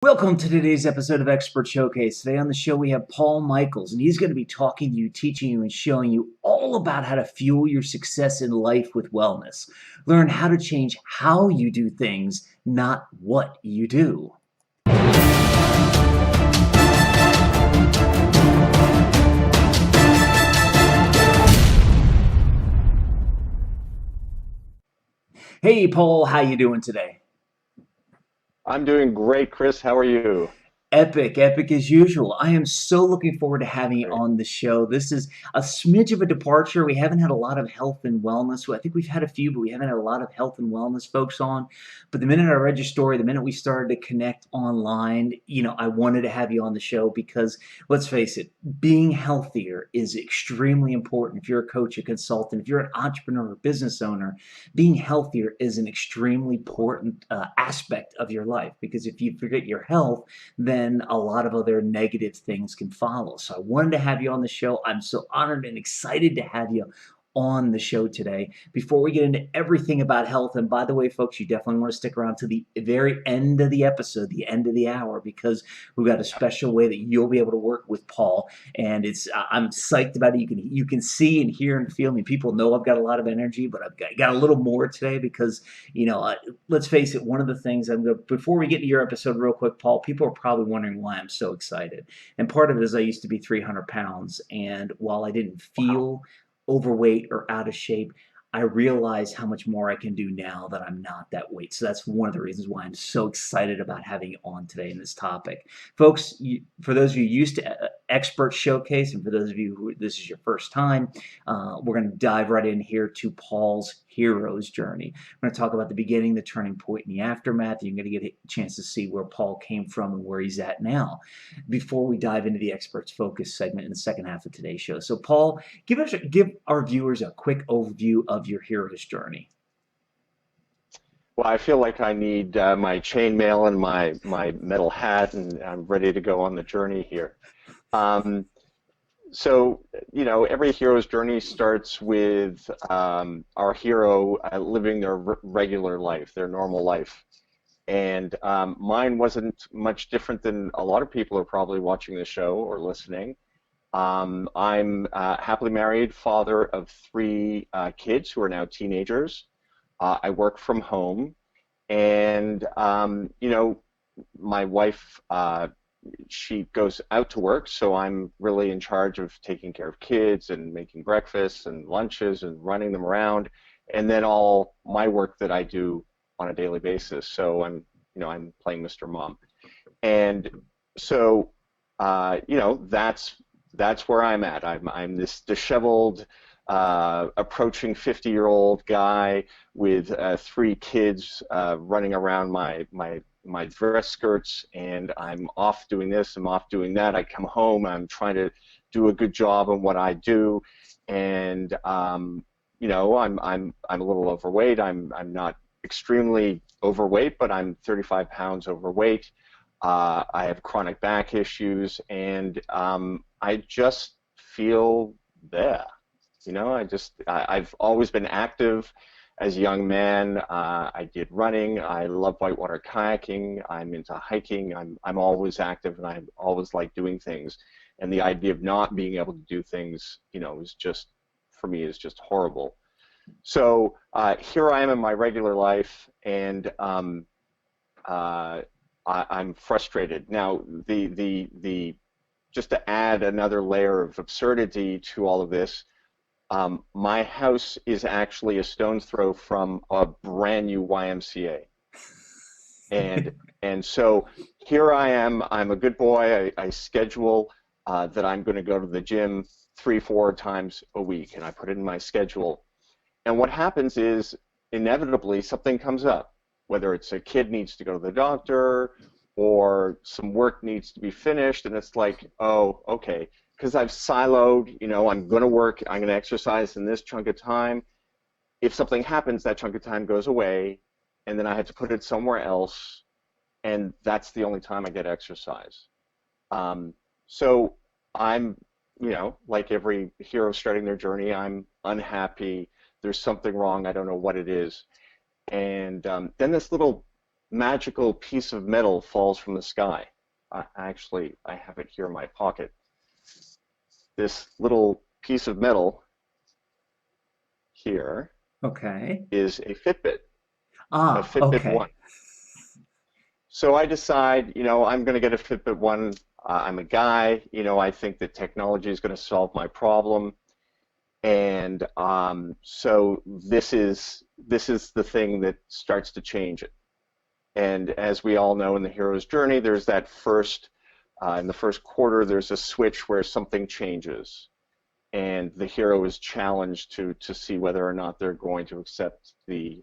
Welcome to today's episode of Expert Showcase. Today on the show we have Paul Michaels, and he's going to be talking to you, teaching you, and showing you all about how to fuel your success in life with wellness. Learn how to change how you do things, not what you do. Hey Paul, how you doing today? I'm doing great, Chris. How are you? Epic, epic as usual. I am so looking forward to having you Great. on the show. This is a smidge of a departure. We haven't had a lot of health and wellness. Well, I think we've had a few, but we haven't had a lot of health and wellness folks on. But the minute I read your story, the minute we started to connect online, I wanted to have you on the show because let's face it, being healthier is extremely important. If you're a coach, a consultant, if you're an entrepreneur or business owner, being healthier is an extremely important aspect of your life because if you forget your health, then a lot of other negative things can follow. So I wanted to have you on the show. I'm so honored and excited to have you on the show today. Before we get into everything about health, and by the way, folks, you definitely want to stick around to the very end of the episode, the end of the hour, because we've got a special way that you'll be able to work with Paul. And I'm psyched about it. You can see and hear and feel me. People know I've got a lot of energy, but I've got a little more today because let's face it, one of the things before we get into your episode real quick, Paul, people are probably wondering why I'm so excited. And part of it is I used to be 300 pounds. And while I didn't Wow. feel overweight or out of shape, I realize how much more I can do now that I'm not that weight. So that's one of the reasons why I'm so excited about having you on today in this topic. Folks, for those of you used to Expert Showcase, and for those of you who this is your first time, we're going to dive right in here to Paul's hero's journey. We're going to talk about the beginning, the turning point, and the aftermath. You're going to get a chance to see where Paul came from and where he's at now before we dive into the Experts Focus segment in the second half of today's show. So, Paul, give our viewers a quick overview of your hero's journey. Well, I feel like I need my chainmail and my metal hat, and I'm ready to go on the journey here. Um, every hero's journey starts with our hero living their regular life, their normal life. And mine wasn't much different than a lot of people are probably watching the show or listening. I'm happily married, father of three kids who are now teenagers. I work from home, and my wife, she goes out to work, so I'm really in charge of taking care of kids and making breakfasts and lunches and running them around, and then all my work that I do on a daily basis. So I'm playing Mr. Mom, and so that's where I'm at. I'm this disheveled, approaching 50-year-old guy with three kids running around my dress skirts, and I'm off doing this, I'm off doing that. I come home, I'm trying to do a good job on what I do, and I'm a little overweight. I'm not extremely overweight, but I'm 35 pounds overweight. I have chronic back issues, and I just feel there. I've always been active as a young man. I did running. I love whitewater kayaking. I'm into hiking. I'm always active, and I always like doing things. And the idea of not being able to do things, is just, for me, is just horrible. So here I am in my regular life, and I'm frustrated. Now, the just to add another layer of absurdity to all of this, my house is actually a stone's throw from a brand new YMCA. And and so here I am. I'm a good boy. I schedule that I'm going to go to the gym 3-4 times a week, and I put it in my schedule. And what happens is inevitably something comes up, whether it's a kid needs to go to the doctor or some work needs to be finished, and it's like, oh, okay, because I've siloed, I'm going to work, I'm going to exercise in this chunk of time. If something happens, that chunk of time goes away, and then I have to put it somewhere else, and that's the only time I get exercise. So I'm, like every hero starting their journey, I'm unhappy. There's something wrong. I don't know what it is. And then this little magical piece of metal falls from the sky. Actually, I have it here in my pocket. This little piece of metal here Okay. is a Ah, Fitbit okay. 1. So I decide, I'm going to get a Fitbit 1. I'm a guy, I think that technology is going to solve my problem. And so this is the thing that starts to change it. And as we all know in the hero's journey, there's that in the first quarter, there's a switch where something changes, and the hero is challenged to see whether or not they're going to accept the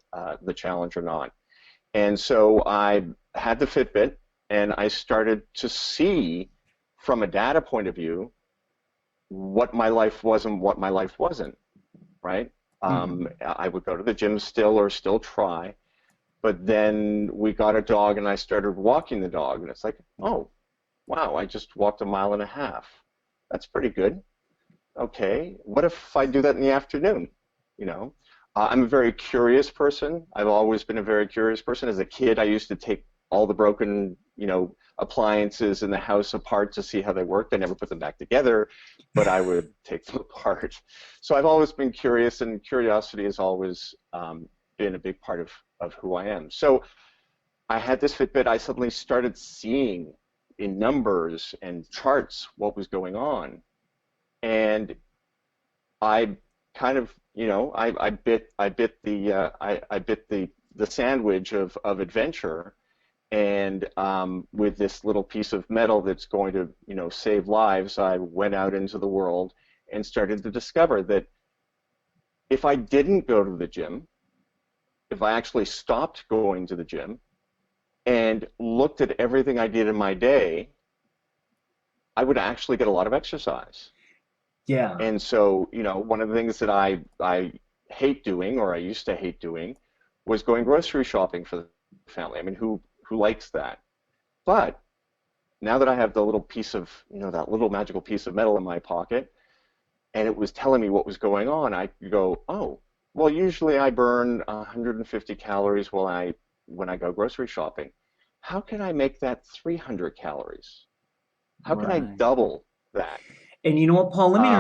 challenge or not. And so I had the Fitbit, and I started to see from a data point of view what my life was and what my life wasn't, right? Hmm. I would go to the gym still or still try, but then we got a dog and I started walking the dog, and it's like, oh, wow, I just walked a mile and a half. That's pretty good. Okay, what if I do that in the afternoon? You know, I'm a very curious person. I've always been a very curious person. As a kid, I used to take all the broken, appliances in the house apart to see how they worked. I never put them back together, but I would take them apart. So I've always been curious, and curiosity has always been a big part of who I am. So I had this Fitbit. I suddenly started seeing in numbers and charts what was going on. And I kind of, I bit the sandwich of adventure, and with this little piece of metal that's going to, save lives, I went out into the world and started to discover that if I didn't go to the gym, if I actually stopped going to the gym and looked at everything I did in my day, I would actually get a lot of exercise. Yeah. And so, one of the things that I hate doing, or I used to hate doing, was going grocery shopping for the family. I mean, who likes that? But now that I have the little piece of, that little magical piece of metal in my pocket, and it was telling me what was going on, I could go, oh, well, usually I burn 150 calories when I go grocery shopping. How can I make that 300 calories? How can I Right. double that? And you know what, Paul? Um, Let me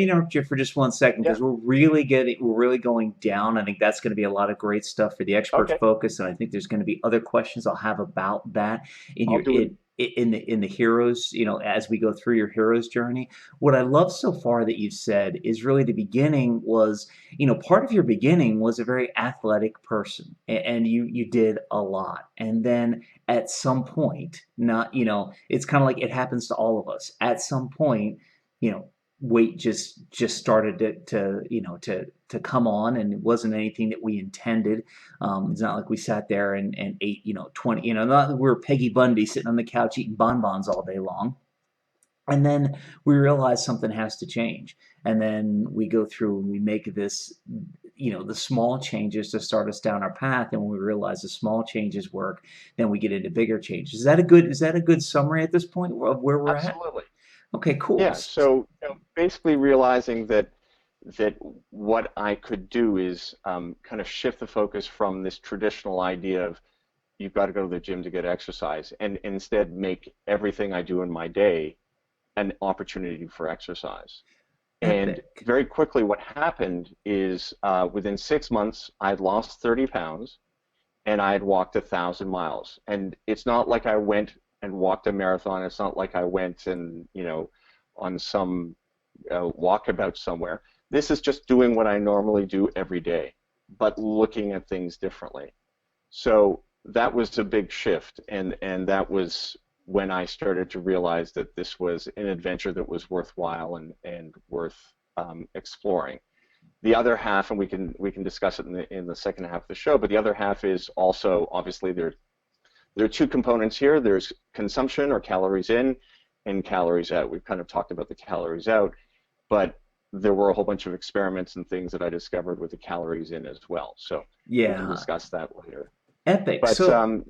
interrupt you for just one second yeah, because we're really going down. I think that's going to be a lot of great stuff for the expert okay, focus, and I think there's going to be other questions I'll have about that in I'll your do it. in the heroes. As we go through your hero's journey. What I love so far that you've said is really the beginning was, part of your beginning was a very athletic person, and you did a lot, and then at some point, not it's kind of like it happens to all of us. At some point, you know, weight just started to come on, and it wasn't anything that we intended. It's not like we sat there and ate 20, not that we were Peggy Bundy sitting on the couch eating bonbons all day long. And then we realize something has to change. And then we go through and we make this, the small changes to start us down our path. And when we realize the small changes work, then we get into bigger changes. Is that a good summary at this point of where we're at? Absolutely. Okay, cool. Yeah, so basically realizing that what I could do is kind of shift the focus from this traditional idea of you've got to go to the gym to get exercise, and instead make everything I do in my day an opportunity for exercise. And Epic. very quickly, what happened is within 6 months, I'd lost 30 pounds and I had walked 1,000 miles. And it's not like I went and walked a marathon. It's not like I went and, on some walkabout somewhere. This is just doing what I normally do every day, but looking at things differently. So that was a big shift, and that was when I started to realize that this was an adventure that was worthwhile and worth exploring. The other half, and we can discuss it in the second half of the show, but the other half is also obviously there are two components here. There's consumption or calories in and calories out. We've kind of talked about the calories out, but there were a whole bunch of experiments and things that I discovered with the calories in as well. So we can Yeah. discuss that later. Epic. But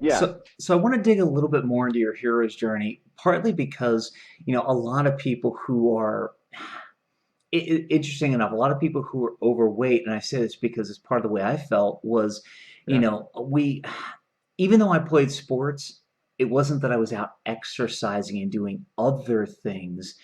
yeah, So I want to dig a little bit more into your hero's journey, partly because, a lot of people who are interesting enough, a lot of people who are overweight, and I say this because it's part of the way I felt was, yeah, we even though I played sports, it wasn't that I was out exercising and doing other things,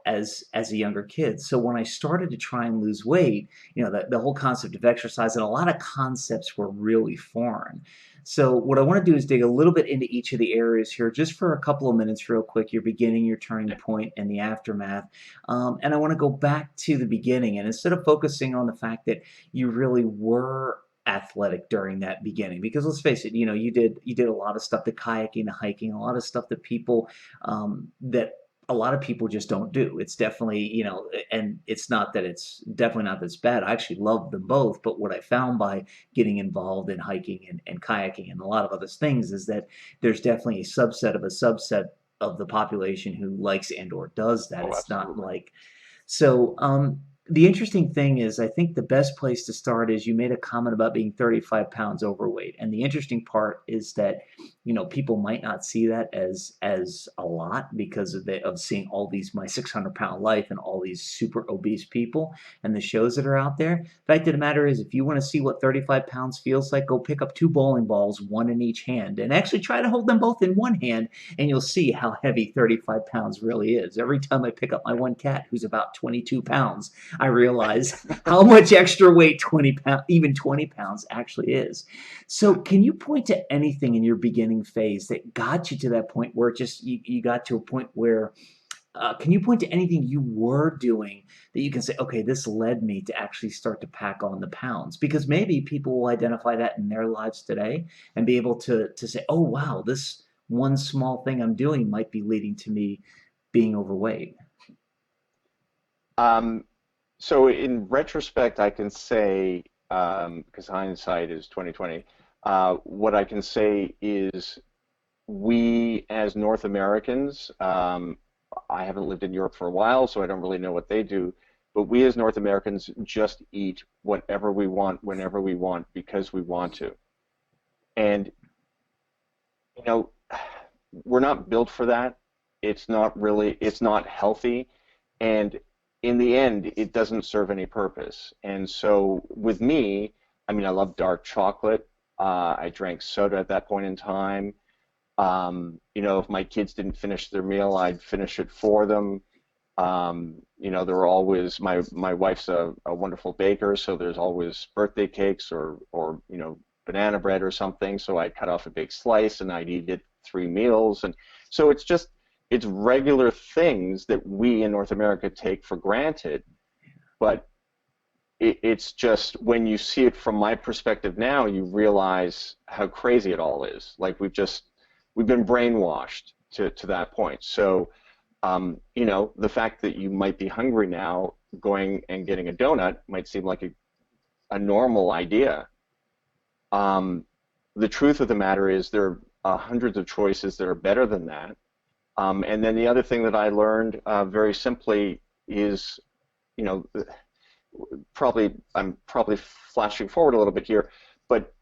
as a younger kid. So when I started to try and lose weight, the whole concept of exercise and a lot of concepts were really foreign. So what I want to do is dig a little bit into each of the areas here, just for a couple of minutes, real quick. Your beginning, your turning point, and the aftermath. And I want to go back to the beginning, and instead of focusing on the fact that you really were athletic during that beginning, because let's face it, you did a lot of stuff, the kayaking, the hiking, a lot of stuff that people that a lot of people just don't do. It's definitely, and it's definitely not that it's bad. I actually love them both. But what I found by getting involved in hiking and kayaking and a lot of other things is that there's definitely a subset of the population who likes and or does that. Oh, It's not absolutely. like so. The interesting thing is, I think the best place to start is you made a comment about being 35 pounds overweight, and the interesting part is that people might not see that as a lot because of seeing all these My 600 Pound Life and all these super obese people and the shows that are out there. The fact of the matter is, if you want to see what 35 pounds feels like, go pick up two bowling balls, one in each hand, and actually try to hold them both in one hand, and you'll see how heavy 35 pounds really is. Every time I pick up my one cat, who's about 22 pounds, I realize how much extra weight 20 pounds, even 20 pounds actually is. So can you point to anything in your beginning phase that got you to that point where you got to a point where can you point to anything you were doing that you can say, okay, this led me to actually start to pack on the pounds? Because maybe people will identify that in their lives today and be able to say, oh, wow, this one small thing I'm doing might be leading to me being overweight. Um, so in retrospect, I can say, because hindsight is 2020, what I can say is we as North Americans, I haven't lived in Europe for a while, so I don't really know what they do, but we as North Americans just eat whatever we want, whenever we want, because we want to. And, you know, we're not built for that. It's not healthy. And in the end, it doesn't serve any purpose. And so with me, I mean, I love dark chocolate. I drank soda at that point in time. If my kids didn't finish their meal, I'd finish it for them. There were always my wife's a wonderful baker, so there's always birthday cakes or banana bread or something. So I'd cut off a big slice and I'd eat it 3 meals, and so it's regular things that we in North America take for granted, but it's just when you see it from my perspective now, you realize how crazy it all is. Like we've been brainwashed to that point. So the fact that you might be hungry now, going and getting a donut might seem like a normal idea. Um, the truth of the matter is there are hundreds of choices that are better than that. And then the other thing that I learned very simply is, you know, I'm probably flashing forward a little bit here, but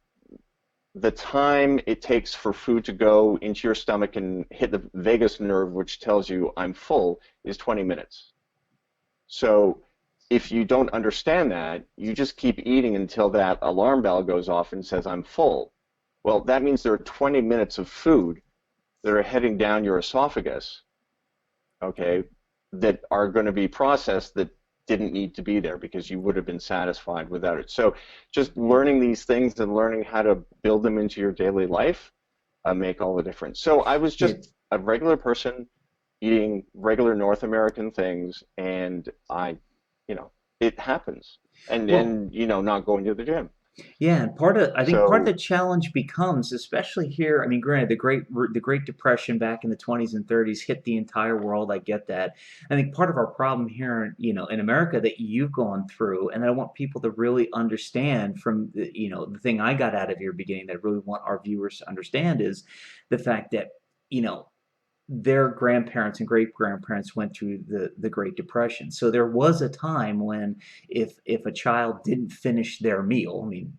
the time it takes for food to go into your stomach and hit the vagus nerve, which tells you I'm full, is 20 minutes. So if you don't understand that, you just keep eating until that alarm bell goes off and says I'm full. Well, that means there are 20 minutes of food that are heading down your esophagus, okay, that are going to be processed that didn't need to be there because you would have been satisfied without it. So just learning these things and learning how to build them into your daily life make all the difference. So I was Yeah. just a regular person eating regular North American things, and it happens. And Well, then, not going to the gym. yeah, and I think part of the So, challenge becomes, especially here. I mean, granted, the Great Depression back in the 20s and 30s hit the entire world. I get that. I think part of our problem here, in America that you've gone through, and that I want people to really understand from the thing I got out of your beginning that I really want our viewers to understand is the fact that you know their grandparents and great grandparents went through the Great Depression. So there was a time when if a child didn't finish their meal, I mean,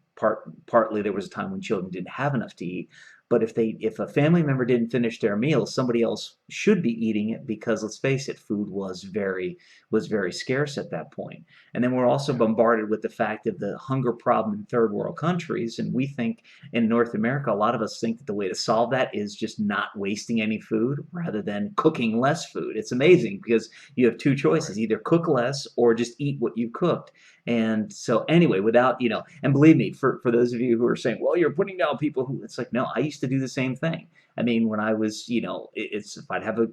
partly there was a time when children didn't have enough to eat, But if a family member didn't finish their meal, somebody else should be eating it because let's face it, food was very scarce at that point. And then we're also Yeah. bombarded with the fact of the hunger problem in third world countries. And we think in North America, a lot of us think that the way to solve that is just not wasting any food rather than cooking less food. It's amazing because you have two Right. choices: either cook less or just eat what you cooked. And so anyway, without, and believe me, for those of you who are saying, well, you're putting down people who, it's like, no, I used to do the same thing. I mean, when I was, it's if I'd have a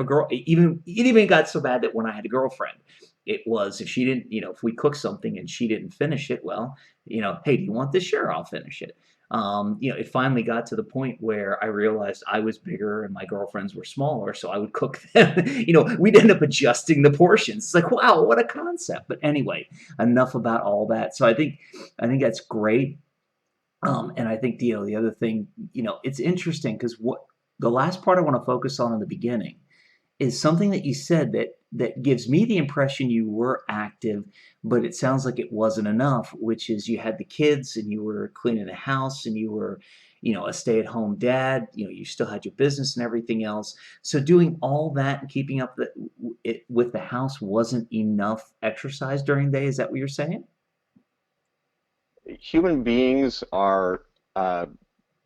girl, it even got so bad that when I had a girlfriend, it was if she didn't, if we cooked something and she didn't finish it, well, hey, do you want this? Sure, I'll finish it. It finally got to the point where I realized I was bigger and my girlfriends were smaller, so I would cook them. We'd end up adjusting the portions. It's like, wow, what a concept. But anyway, enough about all that. So I think that's great. And I think the other thing, it's interesting because what the last part I want to focus on in the beginning is something that you said that gives me the impression you were active, but it sounds like it wasn't enough, which is you had the kids and you were cleaning the house and you were, a stay-at-home dad, you still had your business and everything else. So doing all that and keeping up with the house wasn't enough exercise during the day. Is that what you're saying? Human beings are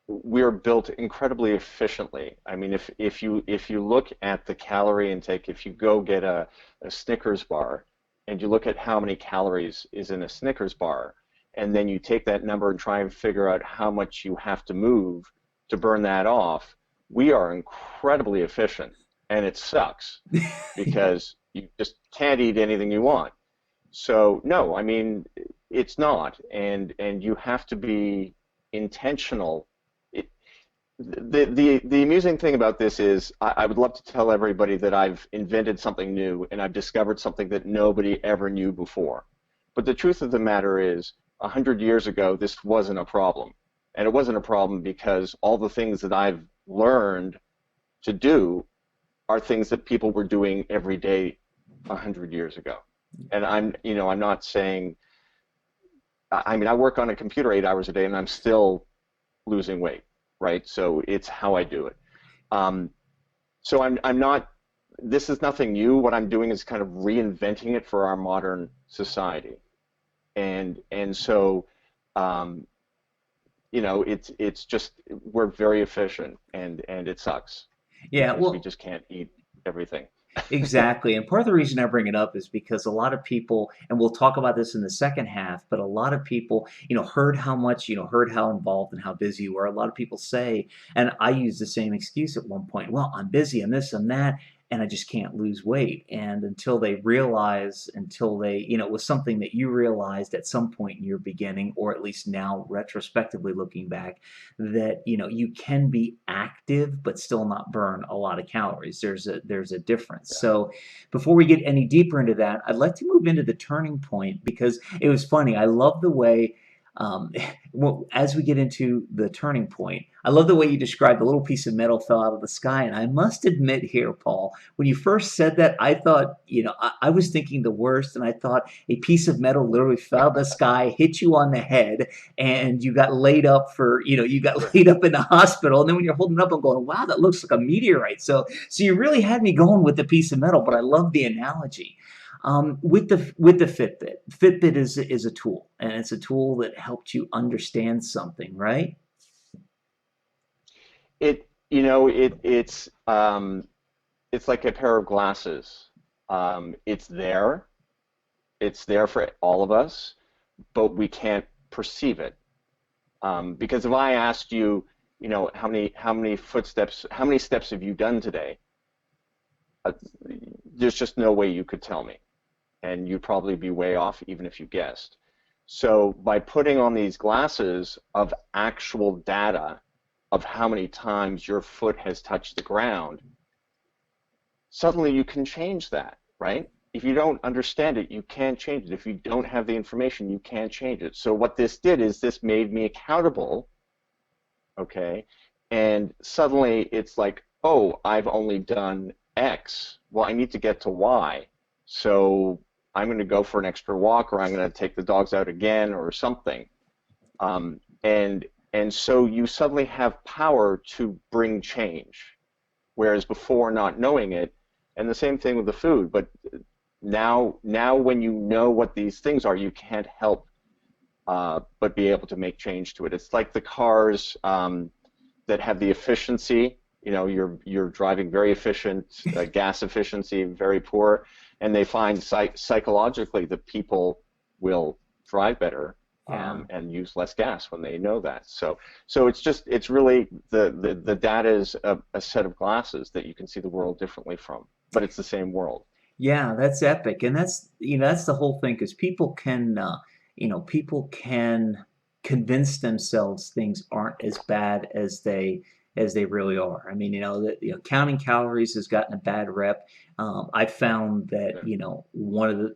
we're built incredibly efficiently. I mean, if you look at the calorie intake, if you go get a Snickers bar and you look at how many calories is in a Snickers bar, and then you take that number and try and figure out how much you have to move to burn that off, we are incredibly efficient, and it sucks because you just can't eat anything you want. So no, I mean, it's not, and you have to be intentional. It, the amusing thing about this is I would love to tell everybody that I've invented something new and I've discovered something that nobody ever knew before. But the truth of the matter is, 100 years ago, this wasn't a problem, and it wasn't a problem because all the things that I've learned to do are things that people were doing every day 100 years ago. And I'm not saying, I mean, I work on a computer 8 hours a day and I'm still losing weight, right? So it's how I do it. Um, so I'm not, this is nothing new. What I'm doing is kind of reinventing it for our modern society. And so, um, it's just, we're very efficient and it sucks Yeah, because we well, just can't eat everything. exactly. And part of the reason I bring it up is because a lot of people, and we'll talk about this in the second half, but a lot of people, heard how involved and how busy you were. A lot of people say, and I use the same excuse at one point, well, I'm busy and this and that, and I just can't lose weight. And until they, it was something that you realized at some point in your beginning, or at least now retrospectively looking back, that you can be active but still not burn a lot of calories. There's a difference. Yeah. So before we get any deeper into that, I'd like to move into the turning point because it was funny. I love the way um, well, as we get into the turning point, I love the way you described the little piece of metal fell out of the sky. And I must admit here, Paul, when you first said that, I thought, I was thinking the worst. And I thought a piece of metal literally fell out of the sky, hit you on the head, and you got laid up you got laid up in the hospital. And then when you're holding it up, I'm going, wow, that looks like a meteorite. So you really had me going with the piece of metal, but I love the analogy. With the Fitbit, Fitbit is a tool, and it's a tool that helped you understand something, right? It's like a pair of glasses. It's there for all of us, but we can't perceive it. Because if I asked you, how many steps have you done today? Uh, there's just no way you could tell me, and you'd probably be way off even if you guessed. So by putting on these glasses of actual data of how many times your foot has touched the ground, suddenly you can change that, right? If you don't understand it, you can't change it. If you don't have the information, you can't change it. So what this did is this made me accountable, okay? And suddenly it's like, oh, I've only done X. Well, I need to get to Y. So I'm going to go for an extra walk, or I'm going to take the dogs out again or something. And And so you suddenly have power to bring change, whereas before not knowing it. And the same thing with the food. But now when you know what these things are, you can't help but be able to make change to it. It's like the cars that have the efficiency. You know, you're driving very efficient, gas efficiency very poor, and they find psychologically that people will drive better Yeah. and use less gas when they know that. So it's really the data is a set of glasses that you can see the world differently from, but it's the same world. Yeah, that's epic, and that's the whole thing because people can convince themselves things aren't as bad as they really are. I mean, that counting calories has gotten a bad rep. I found that Yeah. one of the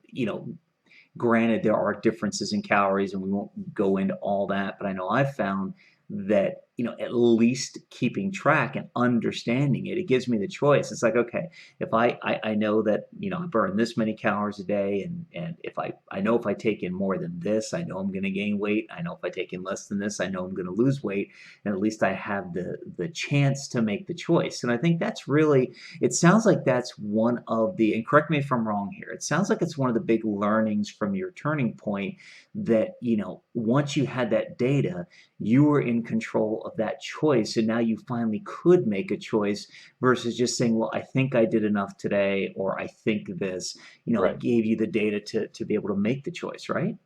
granted, there are differences in calories, and we won't go into all that, but I know I've found that, at least keeping track and understanding it, it gives me the choice. It's like, okay, if I know that, I burn this many calories a day, and if I know if I take in more than this, I know I'm going to gain weight. I know if I take in less than this, I know I'm going to lose weight. And at least I have the chance to make the choice. And I think that's really, it sounds like that's one of the, and correct me if I'm wrong here, it sounds like it's one of the big learnings from your turning point that, once you had that data, you were in control of that choice. And now you finally could make a choice versus just saying, well, I think I did enough today, or I think this, it Right. gave you the data to be able to make the choice, right?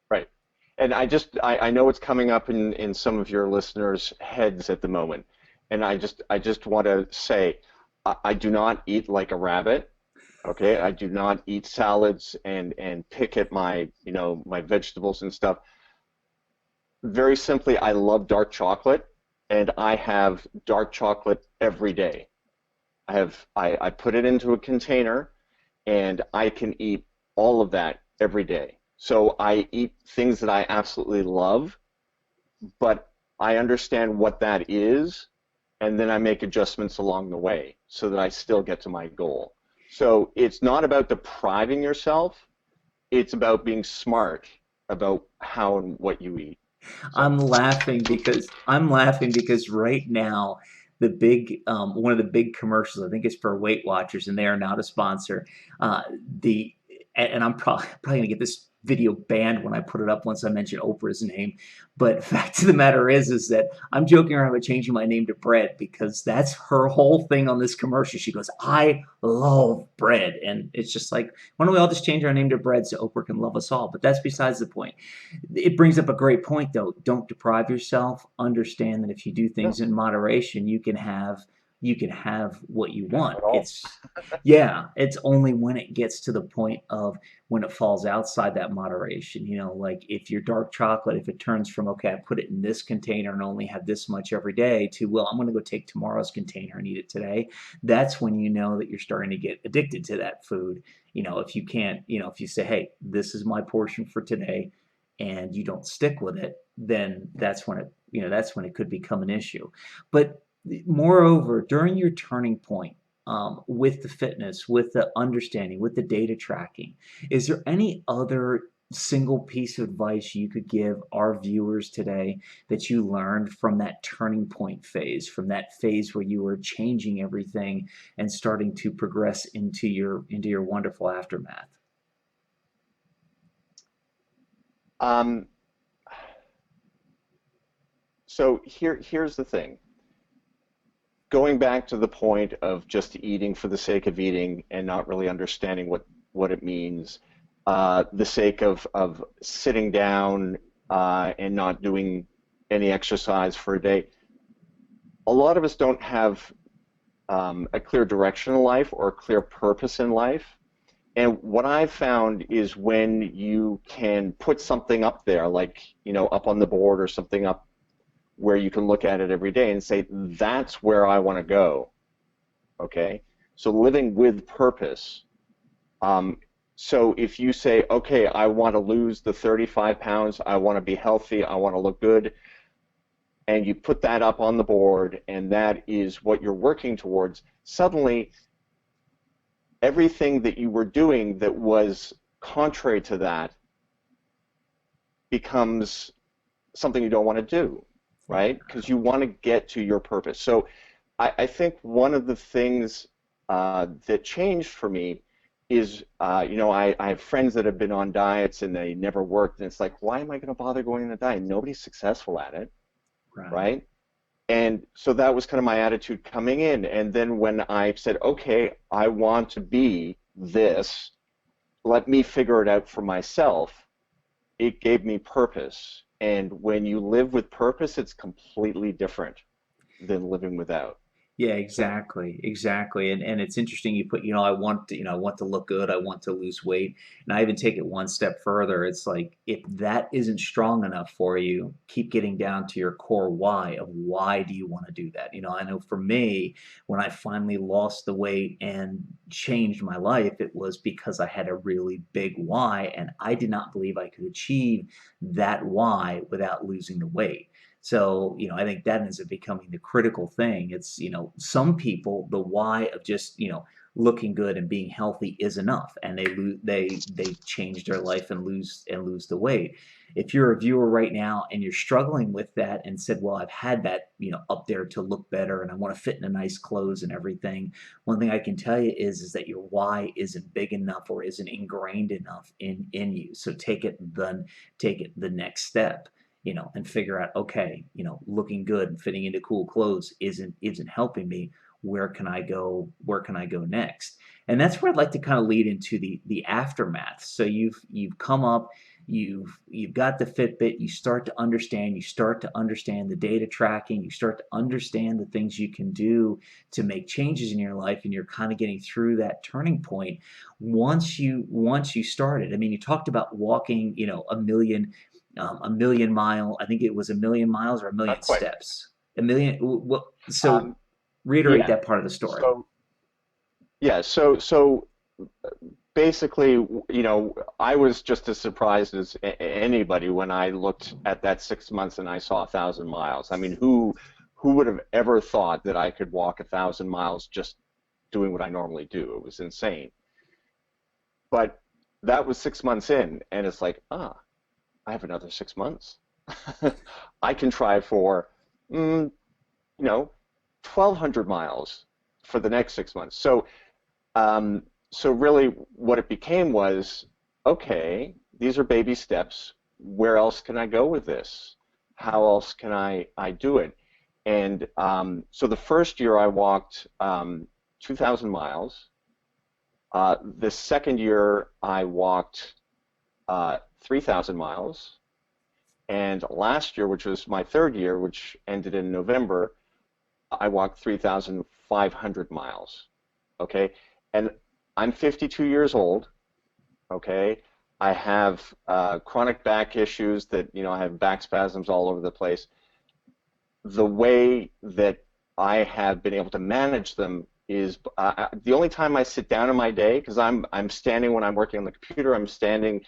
Right. And I know it's coming up in some of your listeners' heads at the moment. And I just want to say I do not eat like a rabbit. Okay. I do not eat salads and pick at my vegetables and stuff. Very simply, I love dark chocolate and I have dark chocolate every day. I put it into a container and I can eat all of that every day. So I eat things that I absolutely love, but I understand what that is, and then I make adjustments along the way so that I still get to my goal. So it's not about depriving yourself, it's about being smart about how and what you eat. So, I'm laughing because right now one of the big commercials, I think it's for Weight Watchers, and they are not a sponsor. The and I'm probably gonna get this video banned when I put it up once I mention Oprah's name. But fact of the matter is that I'm joking around about changing my name to Bread because that's her whole thing on this commercial. She goes, "I love bread," and it's just like, why don't we all just change our name to Bread so Oprah can love us all? But that's besides the point. It brings up a great point, though. Don't deprive yourself. Understand that if you do no, things in moderation, you can have what you have want. it all. It's only when it gets to the point of when it falls outside that moderation. Like if your dark chocolate, if it turns from, okay, I put it in this container and only have this much every day, to, well, I'm going to go take tomorrow's container and eat it today. That's when you know that you're starting to get addicted to that food. If you can't, if you say, hey, this is my portion for today, and you don't stick with it, then that's when it could become an issue. But moreover, during your turning point, with the fitness, with the understanding, with the data tracking, is there any other single piece of advice you could give our viewers today that you learned from that turning point phase, from that phase where you were changing everything and starting to progress into your wonderful aftermath? Um, so here's the thing. Going back to the point of just eating for the sake of eating and not really understanding what it means, the sake of sitting down and not doing any exercise for a day. A lot of us don't have a clear direction in life or a clear purpose in life. And what I've found is when you can put something up there, like, up on the board or something up where you can look at it every day and say, that's where I want to go. Okay? So living with purpose. Um, so if you say, okay, I want to lose the 35 pounds, I want to be healthy, I want to look good, and you put that up on the board and that is what you're working towards, suddenly everything that you were doing that was contrary to that becomes something you don't want to do. Yeah. right? Because you want to get to your purpose. So I think one of the things that changed for me is, I have friends that have been on diets and they never worked, and it's like, why am I going to bother going on a diet? Nobody's successful at it, Right. right? And so that was kind of my attitude coming in. And then when I said, okay, I want to be this, let me figure it out for myself, it gave me purpose. And when you live with purpose, it's completely different than living without. Yeah, So, exactly, exactly. And it's interesting you put, I want to look good, I want to lose weight. And I even take it one step further. It's like if that isn't strong enough for you, keep getting down to your core why of why do you want to do that? I know for me, when I finally lost the weight and changed my life, it was because I had a really big why and I did not believe I could achieve that why without losing the weight. So, I think that ends up becoming the critical thing. It's, some people, the why of just, looking good and being healthy is enough, and they change their life and lose the weight. If you're a viewer right now and you're struggling with that and said, "Well, I've had that, up there to look better, and I want to fit in a nice clothes and everything," one thing I can tell you is that your why isn't big enough or isn't ingrained enough in you. So take it the next step, and figure out, okay, looking good and fitting into cool clothes isn't helping me. Where can I go? Where can I go next? And that's where I'd like to kind of lead into the aftermath. So you've come up, you've got the Fitbit, you start to understand the data tracking, you start to understand the things you can do to make changes in your life, and you're kind of getting through that turning point once you started. I mean, you talked about walking, a million mile. I think it was a million miles or a million not quite. steps. A million. Well, so Um, reiterate yeah. that part of the story. So, yeah. So basically, I was just as surprised as anybody when I looked at that 6 months and I saw 1,000 miles. I mean, who would have ever thought that I could walk 1,000 miles just doing what I normally do? It was insane. But that was 6 months in, and it's like, I have another 6 months. I can try for, mm, 1,200 miles for the next 6 months. Um, so really, what it became was, okay, these are baby steps. Where else can I go with this? How else can I do it? And so the first year I walked 2,000 miles. The second year I walked 3,000 miles. And last year, which was my third year, which ended in November, I walked 3,500 miles. Okay. And I'm 52 years old. Okay. I have chronic back issues that, I have back spasms all over the place. The way that I have been able to manage them is the only time I sit down in my day, because I'm standing when I'm working on the computer, I'm standing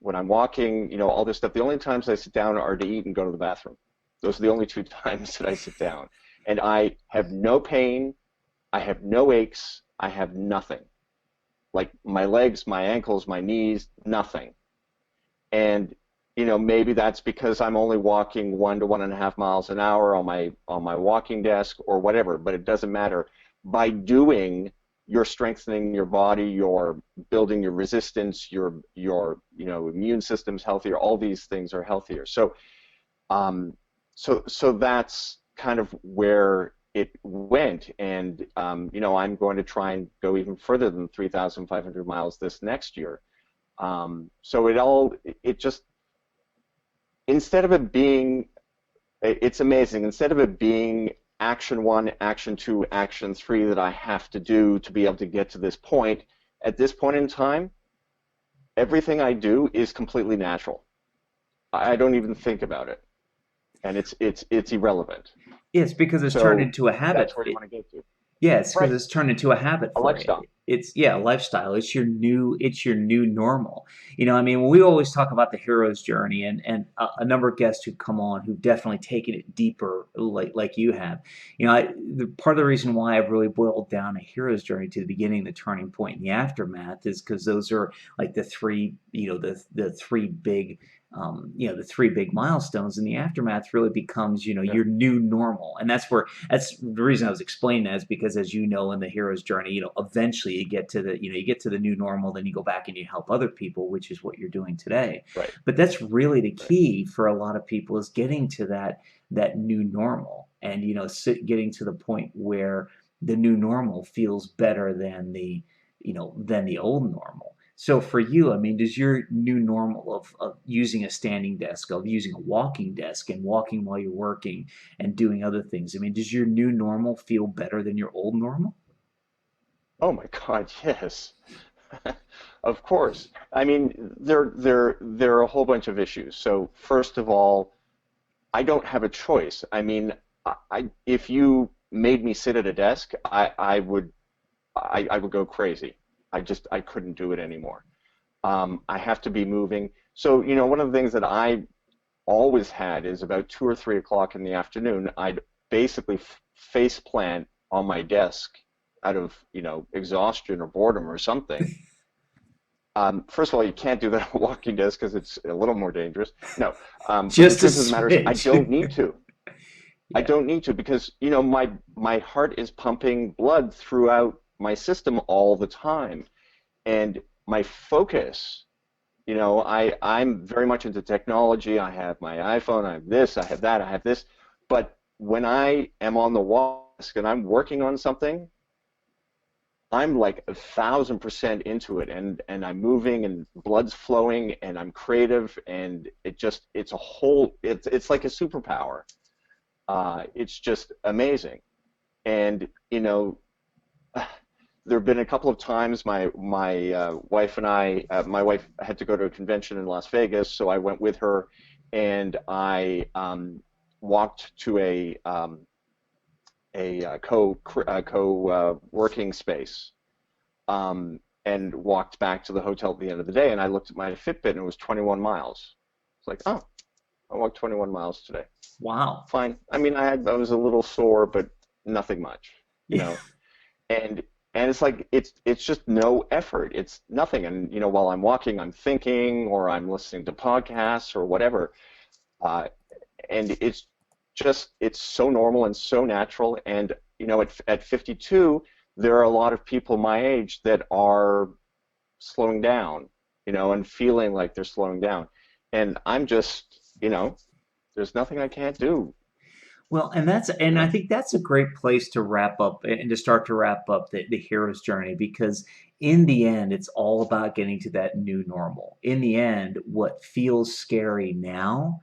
when I'm walking, all this stuff. The only times I sit down are to eat and go to the bathroom. Those are the only two times that I sit down. And I have no pain, I have no aches, I have nothing. Like my legs, my ankles, my knees, nothing. And maybe that's because I'm only walking 1 to 1.5 miles an hour on my walking desk or whatever, but it doesn't matter. By doing, you're strengthening your body, you're building your resistance, your immune system's healthier. All these things are healthier. Um, so that's kind of where it went, and I'm going to try and go even further than 3,500 miles this next year. So it just, instead of it being, it's amazing, instead of it being action one, action two, action three that I have to do to be able to get to this point, at this point in time, everything I do is completely natural. I don't even think about it, and it's irrelevant. Yes, because it's turned So into a habit. that's where you want to get to. Yeah, it's because Right. it's turned into a habit A for you. lifestyle. It's, yeah, a lifestyle. It's your new normal. I mean, when we always talk about the hero's journey, and a number of guests who've come on who've definitely taken it deeper, like you have. Part of the reason why I've really boiled down a hero's journey to the beginning, the turning point, and the aftermath is because those are like the three big the three big milestones, and the aftermath really becomes, Yeah. your new normal. And that's the reason I was explaining that, is because, as you know, in the hero's journey, eventually you get to the new normal, then you go back and you help other people, which is what you're doing today. Right. But that's really the Right. key for a lot of people, is getting to that new normal, and getting to the point where the new normal feels better than the old normal. So for you, I mean, does your new normal of using a standing desk, of using a walking desk and walking while you're working and doing other things, I mean, does your new normal feel better than your old normal? Oh my God, yes. Of course. I mean, there are a whole bunch of issues. So first of all, I don't have a choice. I mean, if you made me sit at a desk, I would go crazy. I couldn't do it anymore. I have to be moving. So, one of the things that I always had is about 2 or 3 o'clock in the afternoon, I'd basically face plant on my desk out of, exhaustion or boredom or something. First of all, you can't do that on a walking desk because it's a little more dangerous. No, but the Just a truth of the matter is, I smidge. don't need to. I Yeah. don't need to because, my heart is pumping blood throughout my system all the time. And my focus, I'm very much into technology. I have my iPhone, I have this, I have that, I have this. But when I am on the desk and I'm working on something, I'm like 1,000% into it, and I'm moving and blood's flowing and I'm creative, and it's like a superpower. It's just amazing. And there have been a couple of times my wife and my wife had to go to a convention in Las Vegas, so I went with her, and I walked to a co working space, and walked back to the hotel at the end of the day, and I looked at my Fitbit and it was 21 miles. It's like, oh, I walked 21 miles today. Wow. Fine. I mean, I was a little sore, but nothing much, you Yeah. know. and and it's like it's just no effort. It's nothing. And while I'm walking, I'm thinking, or I'm listening to podcasts or whatever. uh, and it's so normal and so natural. And at 52, there are a lot of people my age that are slowing down, and feeling like they're slowing down. And I'm just, there's nothing I can't do, Well, and I think that's a great place to wrap up and to start to wrap up the hero's journey, because in the end, it's all about getting to that new normal. In the end, what feels scary now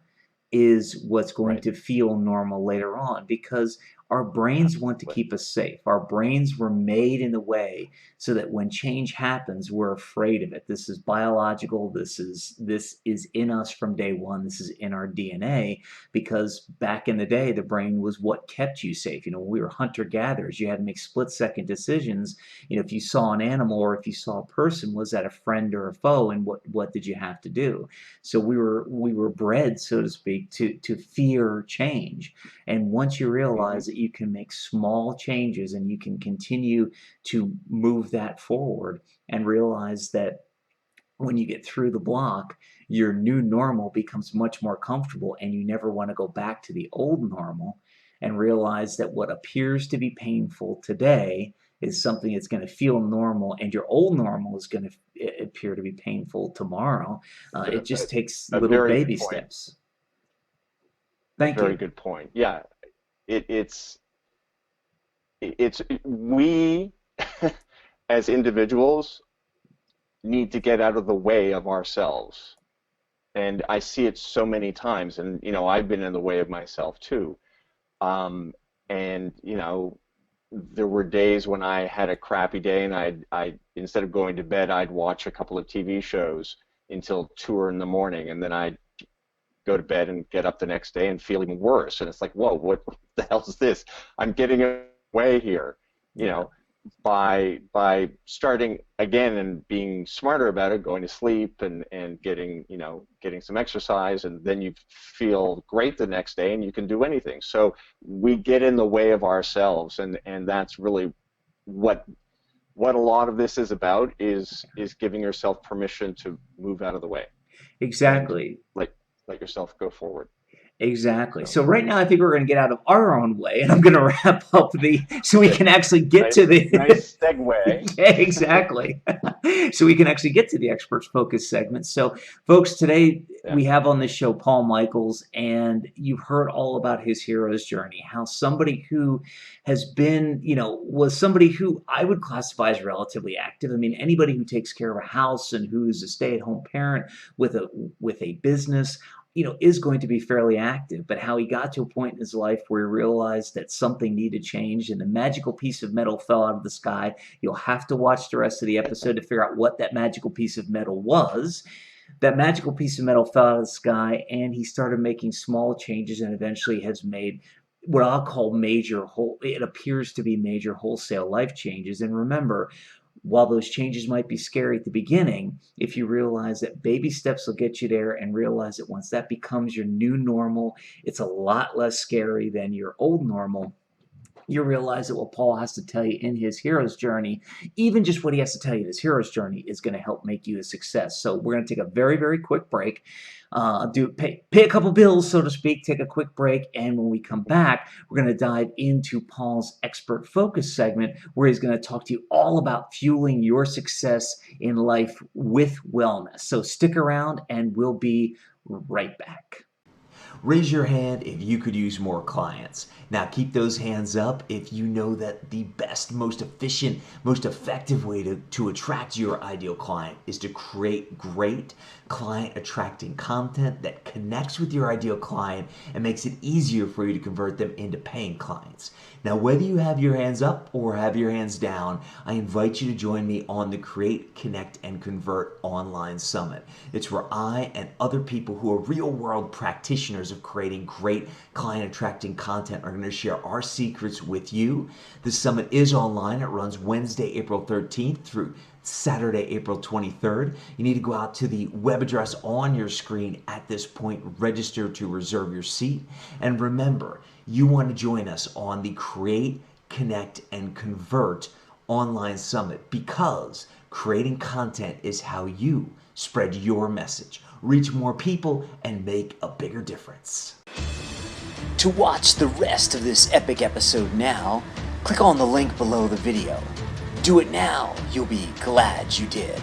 is what's going right? to feel normal later on, because our brains want to Absolutely. keep us safe. Our brains were made in a way so that when change happens, we're afraid of it. This is biological. This is in us from day one. This is in our DNA, because back in the day, the brain was what kept you safe. When we were hunter gatherers, you had to make split-second decisions. If you saw an animal or if you saw a person, was that a friend or a foe, and what did you have to do? So we were bred, so to speak, to fear change. And once you Hmm. realize that you can make small changes and you can continue to move that forward, and realize that when you get through the block, your new normal becomes much more comfortable, and you never want to go back to the old normal, and realize that what appears to be painful today is something that's going to feel normal, and your old normal is going to appear to be painful tomorrow. It's It just takes a little very good baby point. steps. A Thank very you. good point. Yeah, it, it's we as individuals need to get out of the way of ourselves. And I see it so many times, and I've been in the way of myself too. Um, and there were days when I had a crappy day, and I instead of going to bed, I'd watch a couple of TV shows until 2 in the morning, and then I'd go to bed and get up the next day and feel even worse. And it's like, whoa, what the hell is this? I'm getting away here, you Yeah. know, by starting again and being smarter about it, going to sleep and getting some exercise, and then you feel great the next day and you can do anything. So we get in the way of ourselves, and that's really what a lot of this is about, is giving yourself permission to move out of the way. And Exactly. like let yourself go forward. Exactly. So So right now, I think we're going to get out of our own way, and I'm going to wrap up so we okay, can actually get to nice the nice segue. yeah, exactly. So we can actually get to the experts focus segment. So, folks, today Yeah. we have on this show Paul Michaels, and you've heard all about his hero's journey. How somebody who has been, was somebody who I would classify as relatively active. I mean, anybody who takes care of a house and who is a stay-at-home parent with a business, is going to be fairly active, but how he got to a point in his life where he realized that something needed change and the magical piece of metal fell out of the sky. You'll have to watch the rest of the episode to figure out what that magical piece of metal was. That magical piece of metal fell out of the sky, and he started making small changes and eventually has made what I'll call it appears to be major wholesale life changes. And remember, while those changes might be scary at the beginning, if you realize that baby steps will get you there and realize that once that becomes your new normal, it's a lot less scary than your old normal. You realize that what Paul has to tell you in his hero's journey, even just what he has to tell you in his hero's journey, is going to help make you a success. So we're going to take a very, very quick break, pay a couple bills, so to speak, take a quick break, and when we come back, we're going to dive into Paul's expert focus segment, where he's going to talk to you all about fueling your success in life with wellness. So stick around, and we'll be right back. Raise your hand if you could use more clients. Now keep those hands up if you know that the best, most efficient, most effective way to attract your ideal client is to create great client attracting content that connects with your ideal client and makes it easier for you to convert them into paying clients. Now, whether you have your hands up or have your hands down, I invite you to join me on the Create, Connect, and Convert Online Summit. It's where I and other people who are real-world practitioners of creating great client-attracting content are going to share our secrets with you. The summit is online. It runs Wednesday, April 13th through Saturday, April 23rd. You need to go out to the web address on your screen at this point, register to reserve your seat. And remember, you want to join us on the Create, Connect, and Convert Online Summit because creating content is how you spread your message, reach more people, and make a bigger difference. To watch the rest of this epic episode now, click on the link below the video. Do it now, you'll be glad you did.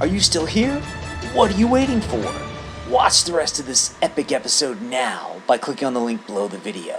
Are you still here? What are you waiting for? Watch the rest of this epic episode now by clicking on the link below the video.